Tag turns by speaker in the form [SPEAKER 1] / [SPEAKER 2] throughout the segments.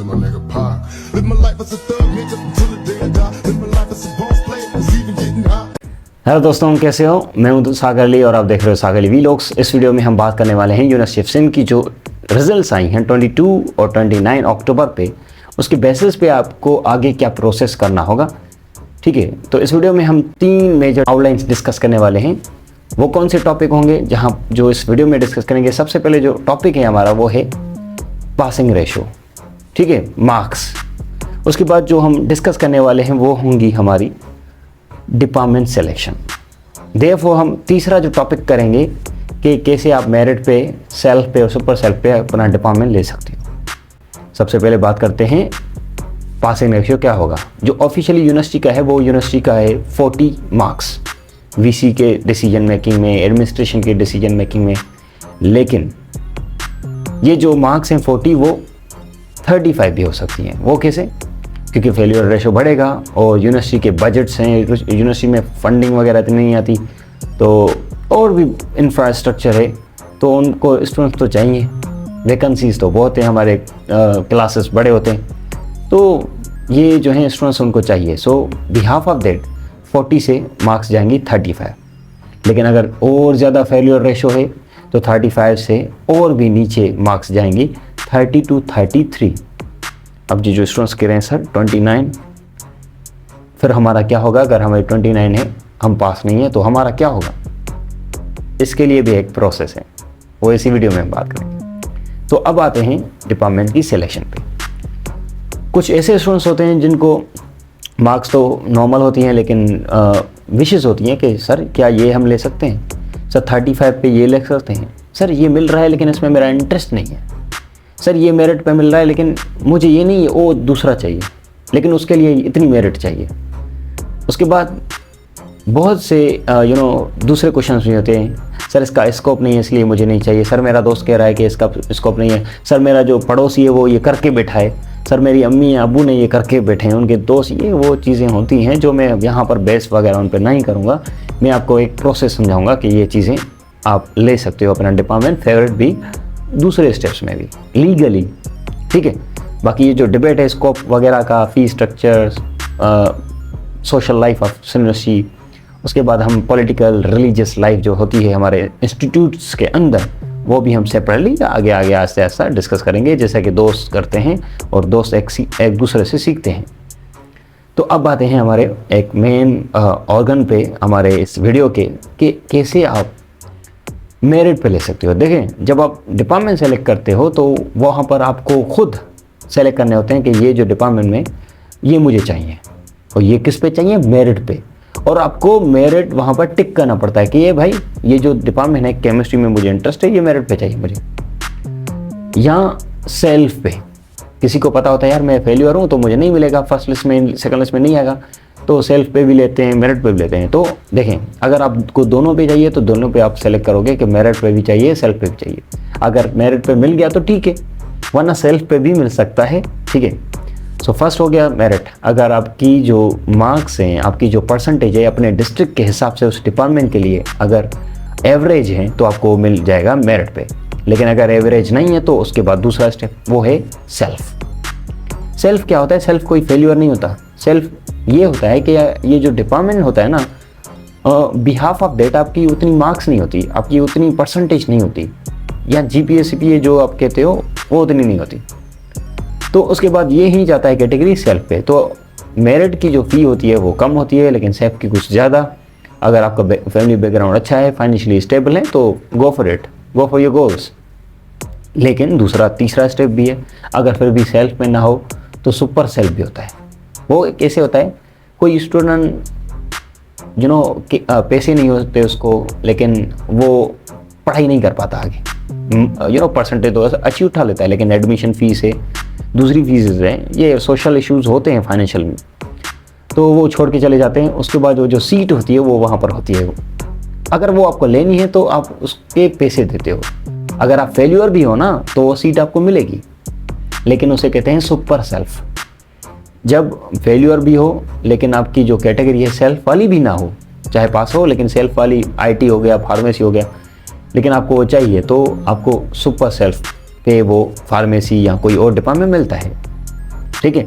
[SPEAKER 1] to my nigga Pac. Live my life as a thug nigga until the day I die. Live my life as a boss player, it's even getting hot.
[SPEAKER 2] Hello दोस्तों, कैसे हो? मैं हूं सागर अली और आप देख रहे हो सागर अली वीलॉग्स। इस वीडियो में हम बात करने वाले हैं यूनिवर्सिटी ऑफ सिंध की जो रिजल्ट्स आई हैं 22 और 29 अक्टूबर पे, उसके बेसिस पे आपको आगे क्या प्रोसेस करना होगा। ठीक है, तो इस वीडियो में हम 3 मेजर आउटलाइंस डिस्कस करने वाले हैं। वो कौन से टॉपिक होंगे जहां जो इस वीडियो में डिस्कस करेंगे? सबसे पहले जो टॉपिक है हमारा वो है पासिंग रेशो, ठीक है, मार्क्स। उसके बाद जो हम डिस्कस करने वाले हैं वो होंगी हमारी डिपार्टमेंट सिलेक्शन। देयरफॉर हम तीसरा जो टॉपिक करेंगे कि कैसे आप मेरिट पे, सेल्फ पे और सुपर सेल्फ पे अपना डिपार्टमेंट ले सकते हो। सबसे पहले बात करते हैं पासिंग रेशियो क्या होगा। जो ऑफिशियली यूनिवर्सिटी का है वो यूनिवर्सिटी का है 40 मार्क्स वीसी के डिसीजन मेकिंग में, एडमिनिस्ट्रेशन के डिसीजन मेकिंग में। लेकिन ये जो मार्क्स हैं 40 वो 35 भी हो सकती हैं। वो कैसे? क्योंकि फेलियर रेशो बढ़ेगा और यूनिवर्सिटी के बजट्स हैं, यूनिवर्सिटी में फंडिंग वगैरह तो नहीं आती, तो और भी इंफ्रास्ट्रक्चर है, तो उनको स्टूडेंट्स तो चाहिए। वैकेंसीज तो बहुत हैं, हमारे क्लासेस बड़े होते हैं, तो ये जो हैं स्टूडेंट्स उनको चाहिए। सो बिहाफ ऑफ दैट 40 से मार्क्स जाएंगी 35। लेकिन अगर और ज़्यादा फेलियर रेशो है तो 35 से और भी नीचे मार्क्स जाएंगी 30 to 33। अब जी जो स्टूडेंट्स कह रहे हैं सर 29, फिर हमारा क्या होगा? अगर हमारे 29 है, हम पास नहीं है, तो हमारा क्या होगा? इसके लिए भी एक प्रोसेस है, वो इसी वीडियो में हम बात करेंगे। तो अब आते हैं डिपार्टमेंट की सिलेक्शन पे। कुछ ऐसे स्टूडेंट्स होते हैं जिनको मार्क्स तो नॉर्मल होती हैं, लेकिन विशेस होती हैं कि सर क्या ये हम ले सकते हैं, सर 35 पे ये ले सकते हैं, सर ये मिल रहा है लेकिन इसमें मेरा इंटरेस्ट नहीं है, सर ये मेरिट पे मिल रहा है लेकिन मुझे ये नहीं है, वो दूसरा चाहिए, लेकिन उसके लिए इतनी मेरिट चाहिए। उसके बाद बहुत से दूसरे क्वेश्चंस भी होते हैं, सर इसका स्कोप नहीं है इसलिए मुझे नहीं चाहिए, सर मेरा दोस्त कह रहा है कि इसका स्कोप नहीं है, सर मेरा जो पड़ोसी है वो ये करके बैठा है, सर मेरी अम्मी या अबू ने ये करके बैठे हैं, उनके दोस्त, ये वो चीज़ें होती हैं जो मैं यहाँ पर बेस वगैरह उन पर नहीं करूँगा। मैं आपको एक प्रोसेस समझाऊँगा कि ये चीज़ें आप ले सकते हो अपना डिपार्टमेंट, फेवरेट भी, दूसरे स्टेप्स में भी लीगली। ठीक है, बाकी ये जो डिबेट है स्कोप वगैरह का, fee structure, social life of university, उसके बाद हम पॉलिटिकल रिलीजियस लाइफ जो होती है हमारे इंस्टीट्यूट्स के अंदर, वो भी हम सेपरेटली आगे आगे आस्ते आस्ते डिस्कस करेंगे, जैसा कि दोस्त करते हैं और दोस्त एक दूसरे से सीखते हैं। तो अब आते हैं हमारे एक मेन ऑर्गन पे हमारे इस वीडियो के, कि कैसे आप मेरिट पे ले सकते हो। देखें, जब आप डिपार्टमेंट सेलेक्ट करते हो तो वहाँ पर आपको खुद सेलेक्ट करने होते हैं कि ये जो डिपार्टमेंट में ये मुझे चाहिए, और ये किस पे चाहिए? मेरिट पे। और आपको मेरिट वहाँ पर टिक करना पड़ता है कि ये भाई ये जो डिपार्टमेंट है केमिस्ट्री में मुझे इंटरेस्ट है, ये मेरिट पे चाहिए मुझे। या सेल्फ पे किसी को पता होता है यार मैं फेल्यूर हूँ तो मुझे नहीं मिलेगा, फर्स्ट लिस्ट में सेकंड लिस्ट में नहीं आएगा, तो सेल्फ पे भी लेते हैं, मेरिट पे भी लेते हैं। तो देखें, अगर आपको दोनों पे चाहिए तो दोनों पे आप सेलेक्ट करोगे कि मेरिट पे भी चाहिए, सेल्फ पे भी चाहिए। अगर मेरिट पे मिल गया तो ठीक है, वरना सेल्फ पे भी मिल सकता है। ठीक है, सो फर्स्ट हो गया मेरिट। अगर आपकी जो मार्क्स हैं, आपकी जो परसेंटेज है अपने डिस्ट्रिक्ट के हिसाब से उस डिपार्टमेंट के लिए अगर एवरेज है तो आपको मिल जाएगा मेरिट पे। लेकिन अगर एवरेज नहीं है तो उसके बाद दूसरा स्टेप वो है सेल्फ। सेल्फ क्या होता है? सेल्फ कोई फेल्यूर नहीं होता। सेल्फ ये होता है कि ये जो डिपार्टमेंट होता है ना, बिहाफ ऑफ डेट आपकी उतनी मार्क्स नहीं होती, आपकी उतनी परसेंटेज नहीं होती, या जीपीए सीपीए जो आप कहते हो वो उतनी नहीं होती। तो उसके बाद ये ही जाता है कैटेगरी सेल्फ पे। तो मेरिट की जो फ़ी होती है वो कम होती है, लेकिन सेल्फ की कुछ ज़्यादा। अगर आपका फैमिली बैकग्राउंड अच्छा है, फाइनेंशियली स्टेबल है, तो go for it, go for your goals. लेकिन दूसरा तीसरा स्टेप भी है। अगर फिर भी सेल्फ में ना हो तो सुपर सेल्फ भी होता है। वो कैसे होता है? कोई स्टूडेंट पैसे नहीं होते उसको, लेकिन वो पढ़ाई नहीं कर पाता आगे, परसेंटेज तो अच्छी उठा लेता है, लेकिन एडमिशन फ़ीस है, दूसरी फीसेज हैं, ये सोशल इश्यूज़ होते हैं फाइनेंशियल में, तो वो छोड़ के चले जाते हैं। उसके बाद जो सीट होती है वो वहाँ पर होती है। अगर वो आपको लेनी है तो आप उसके पैसे देते हो। अगर आप फेल्यूर भी हो ना तो वो सीट आपको मिलेगी, लेकिन उसे कहते हैं सुपर सेल्फ। जब फेल्यूर भी हो लेकिन आपकी जो कैटेगरी है सेल्फ वाली भी ना हो, चाहे पास हो, लेकिन सेल्फ वाली आईटी हो गया, फार्मेसी हो गया, लेकिन आपको वो चाहिए, तो आपको सुपर सेल्फ पे वो फार्मेसी या कोई और डिपार्टमेंट मिलता है। ठीक है।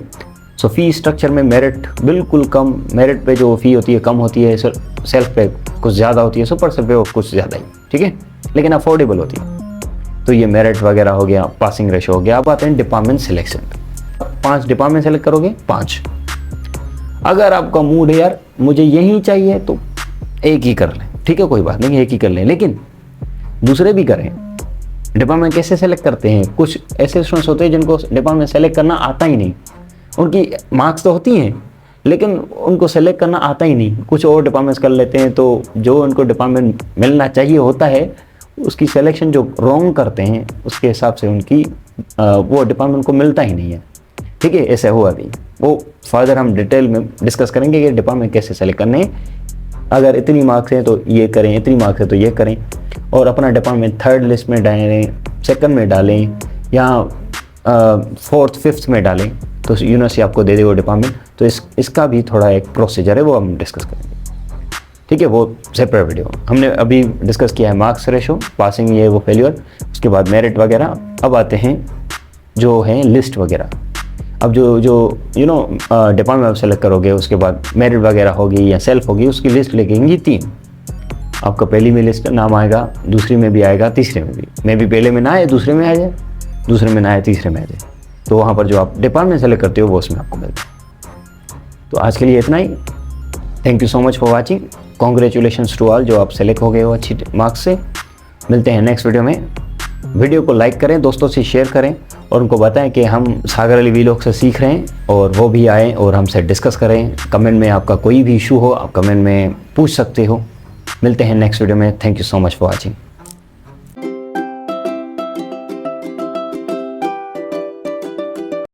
[SPEAKER 2] सो फ़ी स्ट्रक्चर में मेरिट बिल्कुल कम, मेरिट पे जो फ़ी होती है कम होती है, सेल्फ पे कुछ ज़्यादा होती है, सुपर सेल्फ पे वो कुछ ज़्यादा ही, ठीक है, लेकिन अफोर्डेबल होती है। तो ये मेरिट वगैरह हो गया, पासिंग रेशो हो गया। अब आते हैं डिपार्टमेंट सिलेक्शन। 5 डिपार्टमेंट सेलेक्ट करोगे, 5। अगर आपका मूड है यार मुझे यही चाहिए तो एक ही कर लें, ठीक है, कोई बात नहीं, एक ही कर लें, लेकिन दूसरे भी करें। डिपार्टमेंट कैसे सेलेक्ट करते हैं? कुछ ऐसे स्टूडेंट्स होते हैं जिनको डिपार्टमेंट सेलेक्ट करना आता ही नहीं, उनकी मार्क्स तो होती हैं लेकिन उनको सेलेक्ट करना आता ही नहीं, कुछ और डिपार्टमेंट्स कर लेते हैं, तो जो उनको डिपार्टमेंट मिलना चाहिए होता है उसकी सिलेक्शन जो रॉन्ग करते हैं उसके हिसाब से उनकी वो डिपार्टमेंट को मिलता ही नहीं है, ठीक है। ऐसा हुआ भी, वो फर्दर हम डिटेल में डिस्कस करेंगे कि डिपार्टमेंट कैसे सेलेक्ट करने हैं। अगर इतनी मार्क्स हैं तो ये करें, इतनी मार्क्स है तो ये करें, और अपना डिपार्टमेंट 3rd लिस्ट में डालें, 2nd में डालें, या 4th 5th में डालें तो यूनिवर्सिटी आपको दे दे वो डिपार्टमेंट। तो इसका भी थोड़ा एक प्रोसीजर है, वो हम डिस्कस करेंगे, ठीक है, वो सेपरेट वीडियो। हमने अभी डिस्कस किया है मार्क्स रेशो, पासिंग, ये वो फेलियर, उसके बाद मेरिट वगैरह। अब आते हैं जो हैं लिस्ट वगैरह। अब जो डिपार्टमेंट आप सेलेक्ट करोगे उसके बाद मेरिट वगैरह होगी या सेल्फ होगी, उसकी लिस्ट लिखेंगी 3। आपका पहली में लिस्ट नाम आएगा, दूसरी में भी आएगा, तीसरे में भी, मे भी पहले में ना आए दूसरे में आ जाए, दूसरे में ना आए तीसरे में आ जाए, तो वहाँ पर जो आप डिपार्टमेंट सेलेक्ट करते हो वो उसमें आपको मिलता है। तो आज के लिए इतना ही। Thank you so much for watching. Congratulations to all जो आप सेलेक्ट हो गए हो अच्छी मार्क्स से। मिलते हैं नेक्स्ट वीडियो में। वीडियो को लाइक करें, दोस्तों से शेयर करें और उनको बताएं कि हम सागर अली वीलॉग से सीख रहे हैं और वो भी आएँ और हमसे डिस्कस करें। कमेंट में आपका कोई भी इशू हो आप कमेंट में पूछ सकते हो। मिलते हैं नेक्स्ट वीडियो में। Thank you so much for watching.